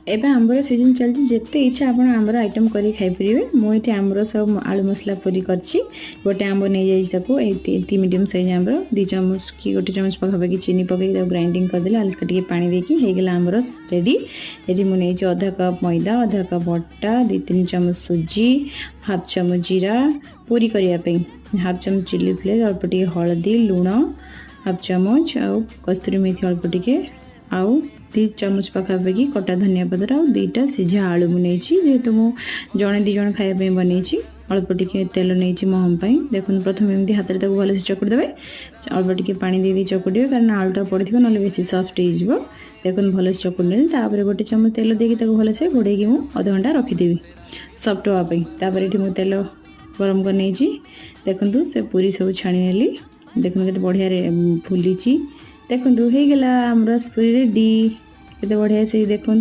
एबे आंबर सीजन चलती जिते इच्छा आप आंबर आइटम करी खाई परिवे। मुझे आंबर सब आलू मसला पूरी करछि। गोटे आंबर नहीं जाइए मीडियम साइज आंबर 2 चामच कि गोटे चामच पाखापाखि चीनी पकई ग्राइंडिंग करदे हल्का टी पानी देकी होगला आंबर रेडी। ये मुझे आधा कप मैदा आधा कप अटा 2-3 चामच सुजी हाफ चामच जीरा पूरी करने हाफ चामच चिली फ्लेक्स अल्प टे हलदी लुण हाफ चामच आउ कस्तूरी मेथी अल्प टे आउ 2 चामच पाखापाखि कटा धनिया पत्र आ 2टा सीझा आलू मुझे जेहेतु मुझे जड़े 2 जन खायापी बनई अल्प टे तेल नहीं महम देखो प्रथम एमती हाथ में भलसे चकुड़ी देवे अल्प टे पानी दे चकुड़े कारण आलूटा पड़ी ना बेस सफ्ट हो देखो भलसे चकुड़ी ने गोटे चामच तेल देकी भलसे घोड़े मुझे अध घंटा रखीदेवी सफ्ट होगापी। ये तेल गरम कर नहीं देखु से पूरी सब छाणी नेली देखो के बढ़िया फुली देखु हो गला आमरस पूरी रेडी केते बढ़िया से देखो।